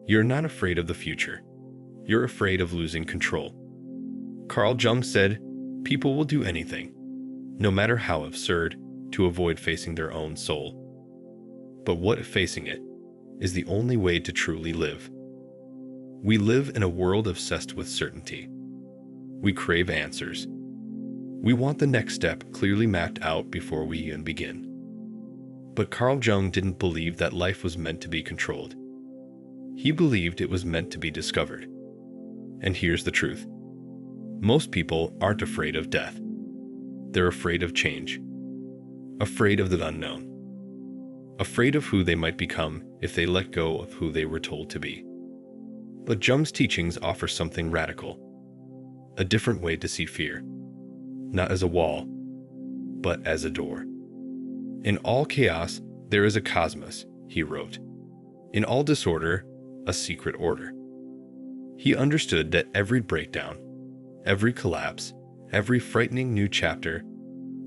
You're not afraid of the future. You're afraid of losing control. Carl Jung said, people will do anything, no matter how absurd, to avoid facing their own soul. But what if facing it is the only way to truly live? We live in a world obsessed with certainty. We crave answers. We want the next step clearly mapped out before we even begin. But Carl Jung didn't believe that life was meant to be controlled. He believed it was meant to be discovered. And here's the truth. Most people aren't afraid of death. They're afraid of change. Afraid of the unknown. Afraid of who they might become if they let go of who they were told to be. But Jung's teachings offer something radical. A different way to see fear. Not as a wall, but as a door. In all chaos, there is a cosmos, he wrote. In all disorder, a secret order. He understood that every breakdown, every collapse, every frightening new chapter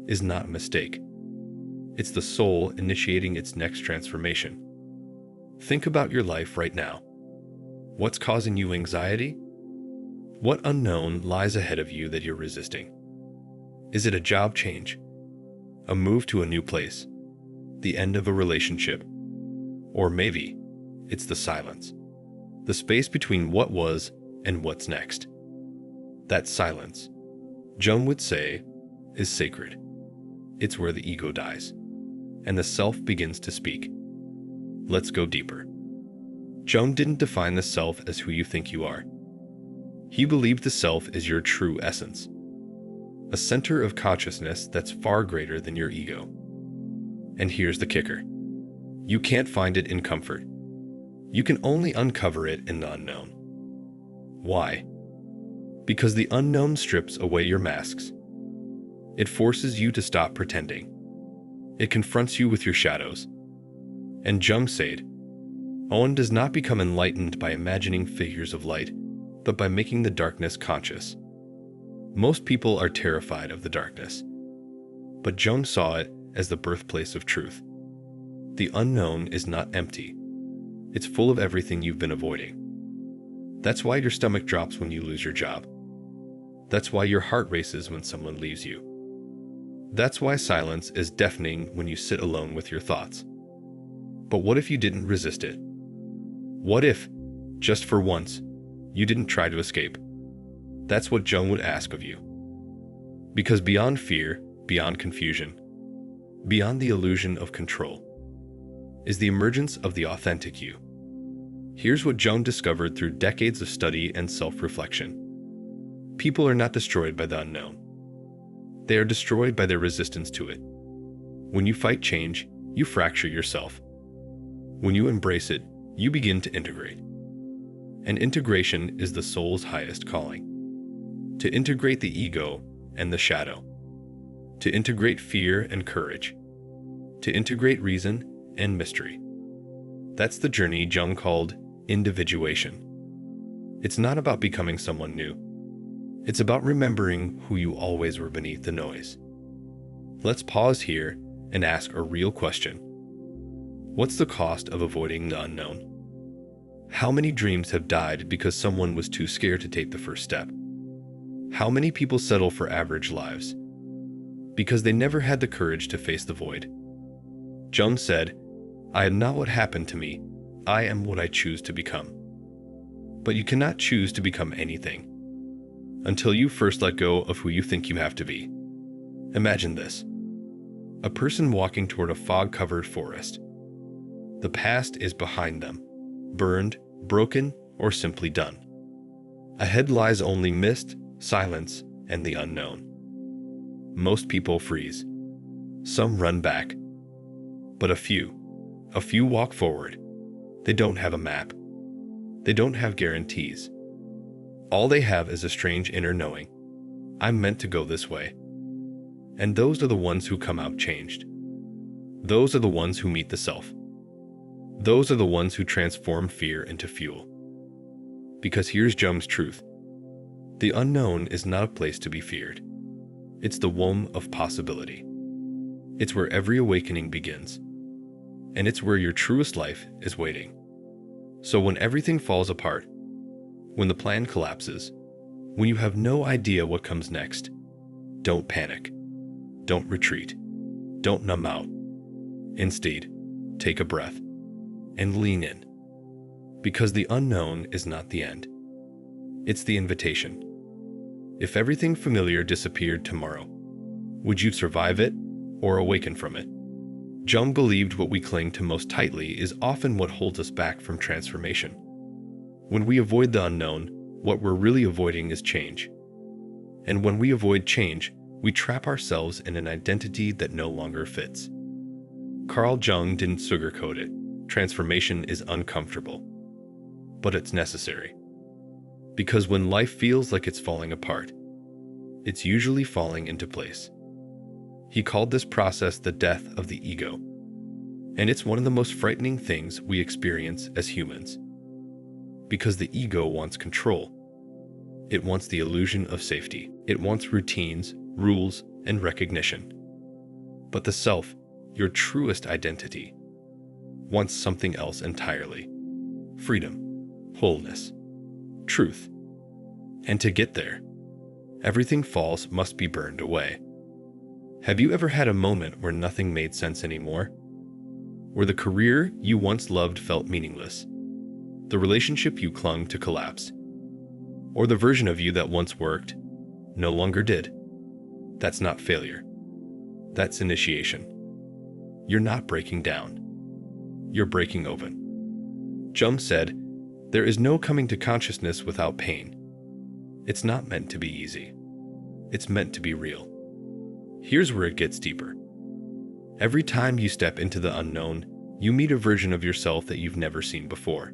is not a mistake. It's the soul initiating its next transformation. Think about your life right now. What's causing you anxiety? What unknown lies ahead of you that you're resisting? Is it a job change? A move to a new place? The end of a relationship? Or maybe it's the silence. The space between what was and what's next. That silence, Jung would say, is sacred. It's where the ego dies, and the self begins to speak. Let's go deeper. Jung didn't define the self as who you think you are. He believed the self is your true essence, a center of consciousness that's far greater than your ego. And here's the kicker. You can't find it in comfort. You can only uncover it in the unknown. Why? Because the unknown strips away your masks. It forces you to stop pretending. It confronts you with your shadows. And Jung said, one does not become enlightened by imagining figures of light, but by making the darkness conscious. Most people are terrified of the darkness, but Jung saw it as the birthplace of truth. The unknown is not empty. It's full of everything you've been avoiding. That's why your stomach drops when you lose your job. That's why your heart races when someone leaves you. That's why silence is deafening when you sit alone with your thoughts. But what if you didn't resist it? What if, just for once, you didn't try to escape? That's what Jung would ask of you. Because beyond fear, beyond confusion, beyond the illusion of control, is the emergence of the authentic you. Here's what Jung discovered through decades of study and self-reflection. People are not destroyed by the unknown. They are destroyed by their resistance to it. When you fight change, you fracture yourself. When you embrace it, you begin to integrate. And integration is the soul's highest calling. To integrate the ego and the shadow. To integrate fear and courage. To integrate reason and mystery. That's the journey Jung called individuation. It's not about becoming someone new. It's about remembering who you always were beneath the noise. Let's pause here and ask a real question. What's the cost of avoiding the unknown? How many dreams have died because someone was too scared to take the first step? How many people settle for average lives because they never had the courage to face the void? Jung said, I am not what happened to me, I am what I choose to become. But you cannot choose to become anything until you first let go of who you think you have to be. Imagine this. A person walking toward a fog-covered forest. The past is behind them, burned, broken, or simply done. Ahead lies only mist, silence, and the unknown. Most people freeze. Some run back. But a few walk forward. They don't have a map. They don't have guarantees. All they have is a strange inner knowing. I'm meant to go this way. And those are the ones who come out changed. Those are the ones who meet the self. Those are the ones who transform fear into fuel. Because here's Jung's truth. The unknown is not a place to be feared. It's the womb of possibility. It's where every awakening begins. And it's where your truest life is waiting. So when everything falls apart, when the plan collapses, when you have no idea what comes next, don't panic. Don't retreat. Don't numb out. Instead, take a breath and lean in. Because the unknown is not the end. It's the invitation. If everything familiar disappeared tomorrow, would you survive it or awaken from it? Jung believed what we cling to most tightly is often what holds us back from transformation. When we avoid the unknown, what we're really avoiding is change. And when we avoid change, we trap ourselves in an identity that no longer fits. Carl Jung didn't sugarcoat it. Transformation is uncomfortable, but it's necessary. Because when life feels like it's falling apart, it's usually falling into place. He called this process the death of the ego. And it's one of the most frightening things we experience as humans. Because the ego wants control. It wants the illusion of safety. It wants routines, rules, and recognition. But the self, your truest identity, wants something else entirely. Freedom, wholeness, truth. And to get there, everything false must be burned away. Have you ever had a moment where nothing made sense anymore? Where the career you once loved felt meaningless? The relationship you clung to collapsed? Or the version of you that once worked no longer did? That's not failure. That's initiation. You're not breaking down. You're breaking open. Jung said, "There is no coming to consciousness without pain." It's not meant to be easy. It's meant to be real. Here's where it gets deeper. Every time you step into the unknown, you meet a version of yourself that you've never seen before.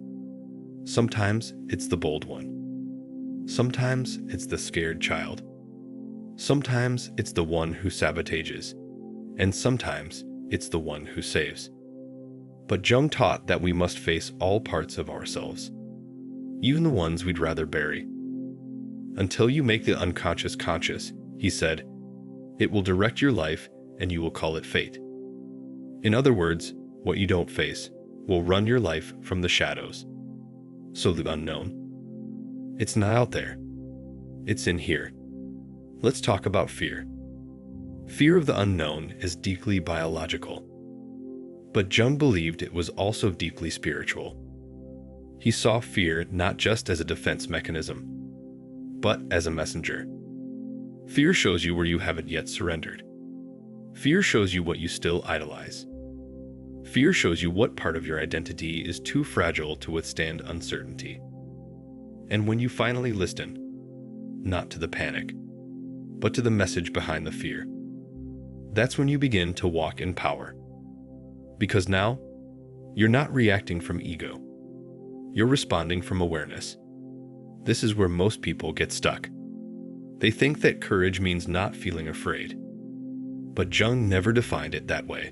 Sometimes it's the bold one. Sometimes it's the scared child. Sometimes it's the one who sabotages. And sometimes it's the one who saves. But Jung taught that we must face all parts of ourselves, even the ones we'd rather bury. Until you make the unconscious conscious, he said, it will direct your life and you will call it fate. In other words, what you don't face will run your life from the shadows. So the unknown, it's not out there. It's in here. Let's talk about fear. Fear of the unknown is deeply biological. But Jung believed it was also deeply spiritual. He saw fear not just as a defense mechanism, but as a messenger. Fear shows you where you haven't yet surrendered. Fear shows you what you still idolize. Fear shows you what part of your identity is too fragile to withstand uncertainty. And when you finally listen, not to the panic, but to the message behind the fear, that's when you begin to walk in power. Because now, you're not reacting from ego. You're responding from awareness. This is where most people get stuck. They think that courage means not feeling afraid. But Jung never defined it that way.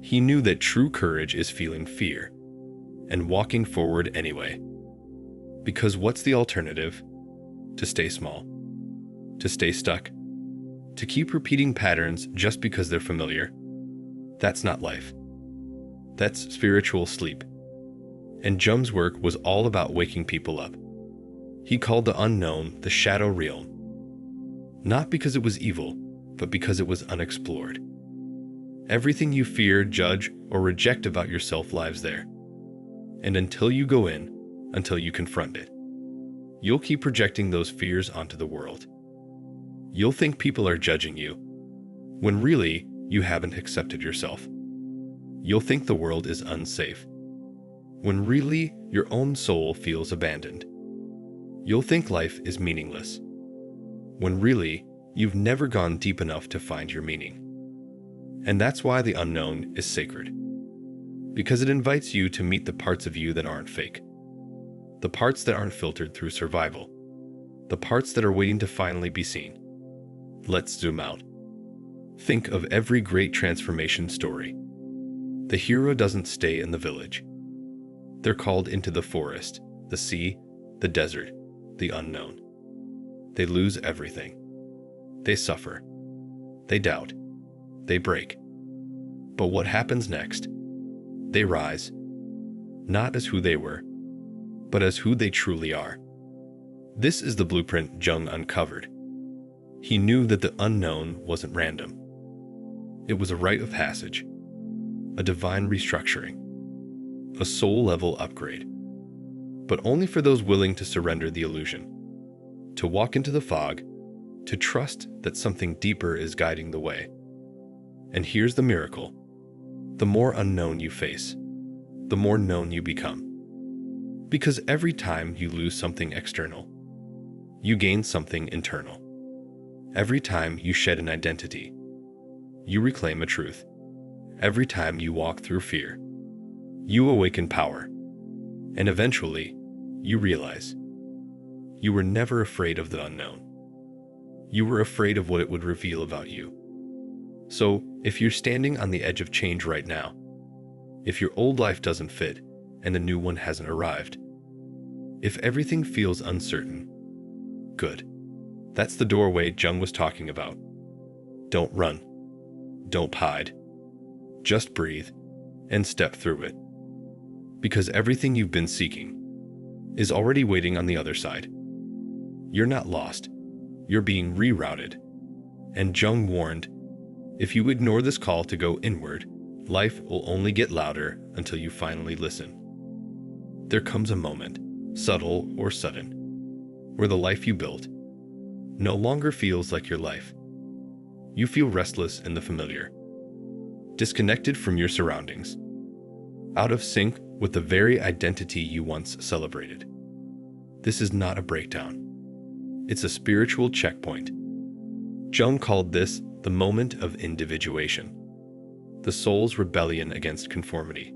He knew that true courage is feeling fear and walking forward anyway. Because what's the alternative? To stay small, to stay stuck, to keep repeating patterns just because they're familiar. That's not life. That's spiritual sleep. And Jung's work was all about waking people up. He called the unknown the shadow realm. Not because it was evil, but because it was unexplored. Everything you fear, judge, or reject about yourself lives there. And until you go in, until you confront it, you'll keep projecting those fears onto the world. You'll think people are judging you, when really you haven't accepted yourself. You'll think the world is unsafe, when really your own soul feels abandoned. You'll think life is meaningless, when really you've never gone deep enough to find your meaning. And that's why the unknown is sacred. Because it invites you to meet the parts of you that aren't fake. The parts that aren't filtered through survival. The parts that are waiting to finally be seen. Let's zoom out. Think of every great transformation story. The hero doesn't stay in the village. They're called into the forest, the sea, the desert, the unknown. They lose everything. They suffer. They doubt. They break. But what happens next? They rise. not as who they were, but as who they truly are. This is the blueprint Jung uncovered. He knew that the unknown wasn't random. It was a rite of passage, a divine restructuring, a soul-level upgrade, but only for those willing to surrender the illusion, to walk into the fog, to trust that something deeper is guiding the way. And here's the miracle. The more unknown you face, the more known you become. Because every time you lose something external, you gain something internal. Every time you shed an identity, you reclaim a truth. Every time you walk through fear, you awaken power. And eventually, you realize you were never afraid of the unknown. You were afraid of what it would reveal about you. So, if you're standing on the edge of change right now, if your old life doesn't fit and a new one hasn't arrived, if everything feels uncertain, good. That's the doorway Jung was talking about. Don't run. Don't hide. Just breathe and step through it. Because everything you've been seeking is already waiting on the other side. You're not lost. You're being rerouted. And Jung warned, if you ignore this call to go inward, life will only get louder until you finally listen. There comes a moment, subtle or sudden, where the life you built no longer feels like your life. You feel restless in the familiar, disconnected from your surroundings, out of sync with the very identity you once celebrated. This is not a breakdown. It's a spiritual checkpoint. Jung called this the moment of individuation, the soul's rebellion against conformity.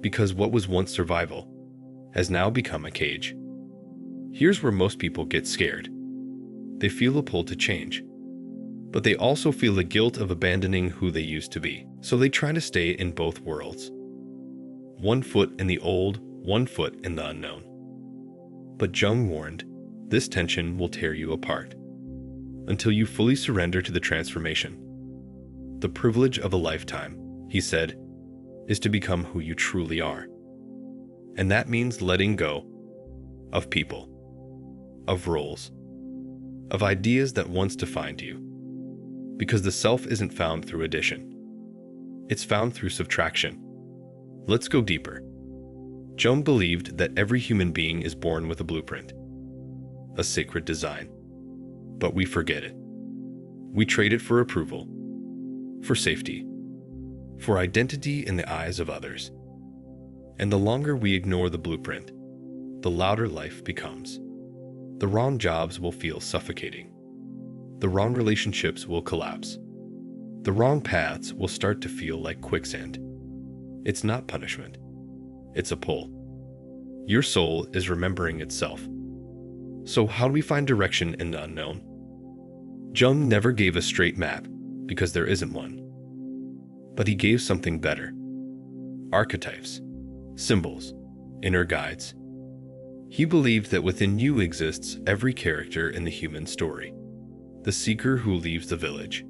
Because what was once survival has now become a cage. Here's where most people get scared. They feel a pull to change, but they also feel the guilt of abandoning who they used to be. So they try to stay in both worlds. One foot in the old, one foot in the unknown. But Jung warned, this tension will tear you apart until you fully surrender to the transformation. The privilege of a lifetime, he said, is to become who you truly are. And that means letting go of people, of roles, of ideas that once defined you. Because the self isn't found through addition. It's found through subtraction. Let's go deeper. Jung believed that every human being is born with a blueprint, a sacred design. But we forget it. We trade it for approval, for safety, for identity in the eyes of others. And the longer we ignore the blueprint, the louder life becomes. The wrong jobs will feel suffocating. The wrong relationships will collapse. The wrong paths will start to feel like quicksand. It's not punishment. It's a pull. Your soul is remembering itself. So how do we find direction in the unknown? Jung never gave a straight map because there isn't one. But he gave something better. Archetypes, symbols, inner guides. He believed that within you exists every character in the human story. The seeker who leaves the village.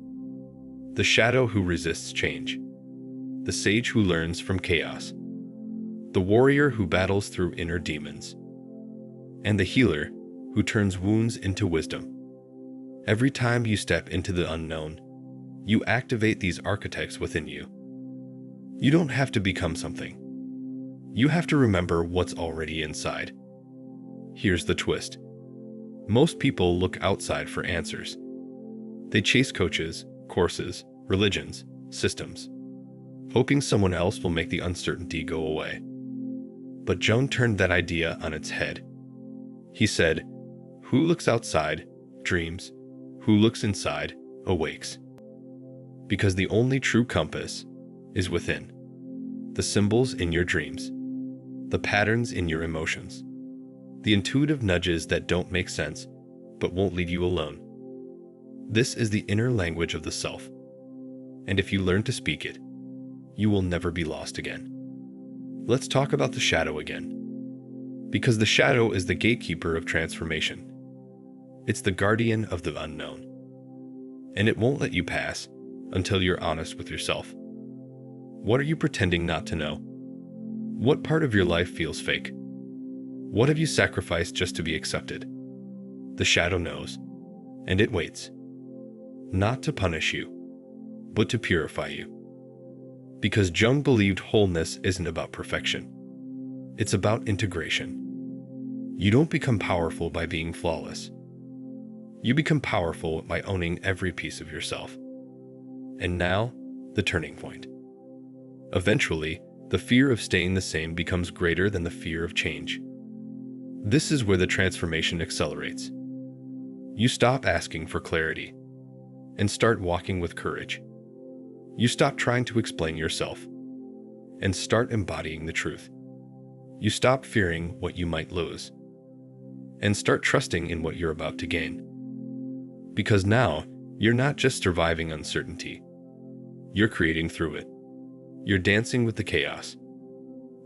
The shadow who resists change. The sage who learns from chaos. The warrior who battles through inner demons. And the healer who turns wounds into wisdom. Every time you step into the unknown, you activate these archetypes within you. You don't have to become something. You have to remember what's already inside. Here's the twist. Most people look outside for answers. They chase coaches, courses, religions, systems, hoping someone else will make the uncertainty go away. But Jung turned that idea on its head. He said, who looks outside, dreams. Who looks inside, awakes. Because the only true compass is within. The symbols in your dreams. The patterns in your emotions. The intuitive nudges that don't make sense, but won't leave you alone. This is the inner language of the self. And if you learn to speak it, you will never be lost again. Let's talk about the shadow again. Because the shadow is the gatekeeper of transformation. It's the guardian of the unknown. And it won't let you pass until you're honest with yourself. What are you pretending not to know? What part of your life feels fake? What have you sacrificed just to be accepted? The shadow knows, and it waits, not to punish you, but to purify you. Because Jung believed wholeness isn't about perfection. It's about integration. You don't become powerful by being flawless. You become powerful by owning every piece of yourself. And now, the turning point. Eventually, the fear of staying the same becomes greater than the fear of change. This is where the transformation accelerates. You stop asking for clarity and start walking with courage. You stop trying to explain yourself and start embodying the truth. You stop fearing what you might lose and start trusting in what you're about to gain. Because now, you're not just surviving uncertainty. You're creating through it. You're dancing with the chaos.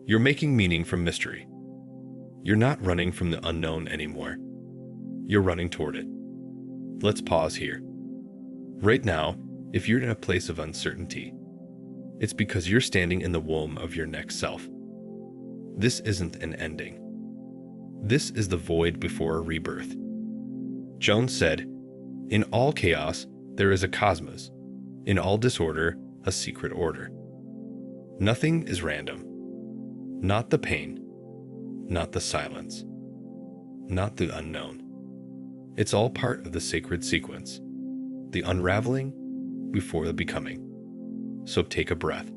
You're making meaning from mystery. You're not running from the unknown anymore. You're running toward it. Let's pause here. Right now, if you're in a place of uncertainty, it's because you're standing in the womb of your next self. This isn't an ending. This is the void before a rebirth. Jones said, "In all chaos, there is a cosmos. In all disorder, a secret order." Nothing is random. Not the pain. Not the silence. Not the unknown. It's all part of the sacred sequence. The unraveling before the becoming. So take a breath.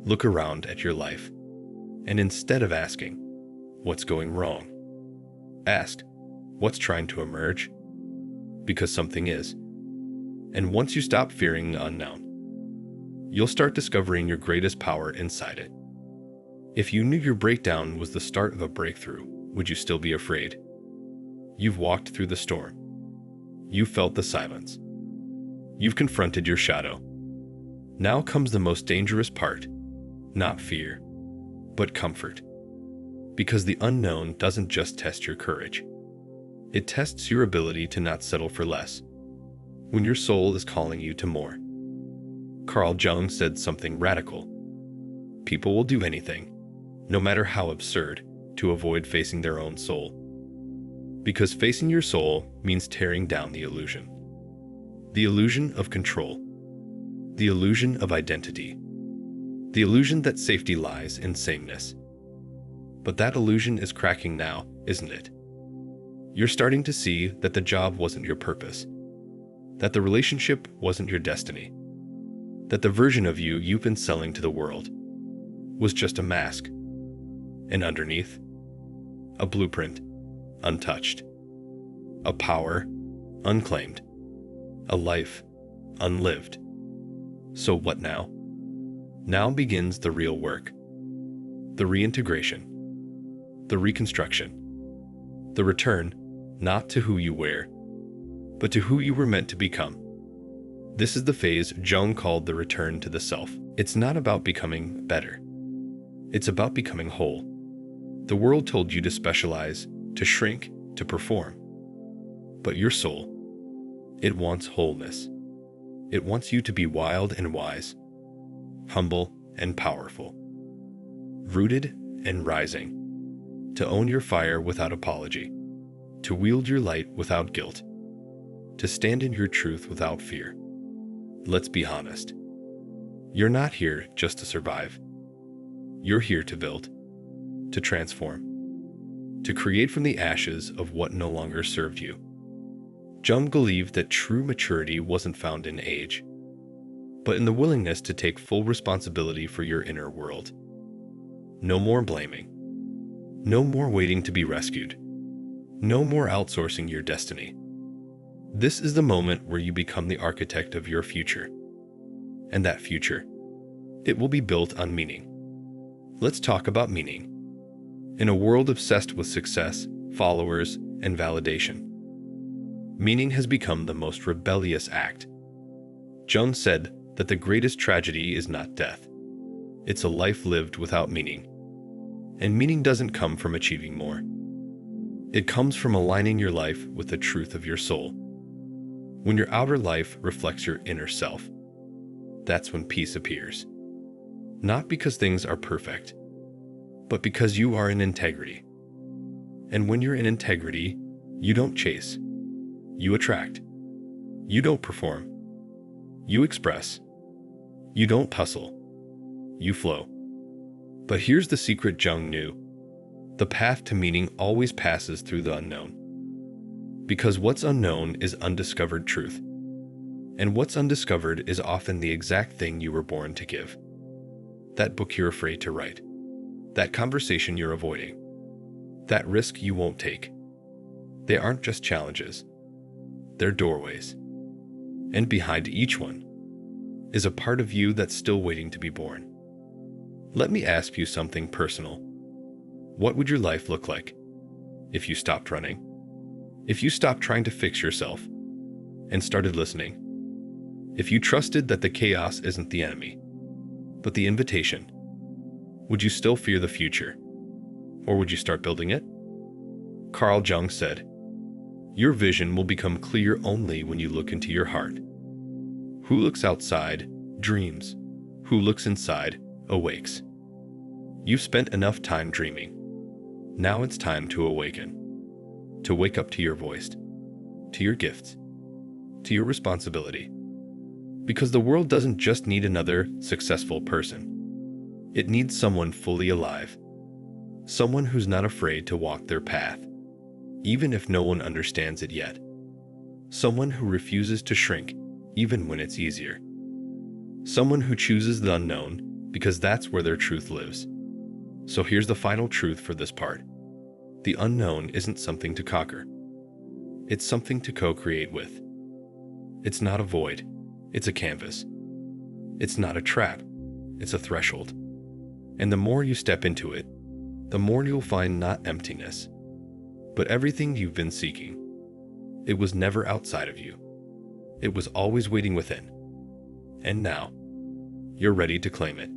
Look around at your life. And instead of asking, "What's going wrong?" ask, "What's trying to emerge?" Because something is. And once you stop fearing the unknown, you'll start discovering your greatest power inside it. If you knew your breakdown was the start of a breakthrough, would you still be afraid? You've walked through the storm. You've felt the silence. You've confronted your shadow. Now comes the most dangerous part, not fear, but comfort. Because the unknown doesn't just test your courage. It tests your ability to not settle for less, when your soul is calling you to more. Carl Jung said something radical. People will do anything, no matter how absurd, to avoid facing their own soul. Because facing your soul means tearing down the illusion. The illusion of control. The illusion of identity. The illusion that safety lies in sameness. But that illusion is cracking now, isn't it? You're starting to see that the job wasn't your purpose. That the relationship wasn't your destiny. That the version of you you've been selling to the world was just a mask. And underneath, a blueprint, untouched. A power, unclaimed. A life, unlived. So what now? Now begins the real work. The reintegration. The reconstruction. The return, not to who you were, but to who you were meant to become. This is the phase Jung called the return to the self. It's not about becoming better. It's about becoming whole. The world told you to specialize, to shrink, to perform. But your soul, it wants wholeness. It wants you to be wild and wise, humble and powerful, rooted and rising, to own your fire without apology, to wield your light without guilt, to stand in your truth without fear. Let's be honest. You're not here just to survive. You're here to build, to transform, to create from the ashes of what no longer served you. Jung believed that true maturity wasn't found in age, but in the willingness to take full responsibility for your inner world. No more blaming. No more waiting to be rescued. No more outsourcing your destiny. This is the moment where you become the architect of your future. And that future, it will be built on meaning. Let's talk about meaning. In a world obsessed with success, followers, and validation, meaning has become the most rebellious act. Jung said that the greatest tragedy is not death. It's a life lived without meaning. And meaning doesn't come from achieving more. It comes from aligning your life with the truth of your soul. When your outer life reflects your inner self, that's when peace appears. Not because things are perfect, but because you are in integrity. And when you're in integrity, you don't chase. You attract. You don't perform. You express. You don't hustle. You flow. But here's the secret Jung knew. The path to meaning always passes through the unknown. Because what's unknown is undiscovered truth. And what's undiscovered is often the exact thing you were born to give. That book you're afraid to write. That conversation you're avoiding. That risk you won't take. They aren't just challenges. They're doorways. And behind each one is a part of you that's still waiting to be born. Let me ask you something personal. What would your life look like if you stopped running? If you stopped trying to fix yourself and started listening? If you trusted that the chaos isn't the enemy, but the invitation? Would you still fear the future? Or would you start building it? Carl Jung said, "Your vision will become clear only when you look into your heart. Who looks outside dreams. Who looks inside awakes." You've spent enough time dreaming. Now it's time to awaken. To wake up to your voice, to your gifts, to your responsibility. Because the world doesn't just need another successful person. It needs someone fully alive. Someone who's not afraid to walk their path, even if no one understands it yet. Someone who refuses to shrink, even when it's easier. Someone who chooses the unknown, because that's where their truth lives. So here's the final truth for this part. The unknown isn't something to conquer. It's something to co-create with. It's not a void. It's a canvas. It's not a trap. It's a threshold. And the more you step into it, the more you'll find not emptiness, but everything you've been seeking. It was never outside of you. It was always waiting within. And now, you're ready to claim it.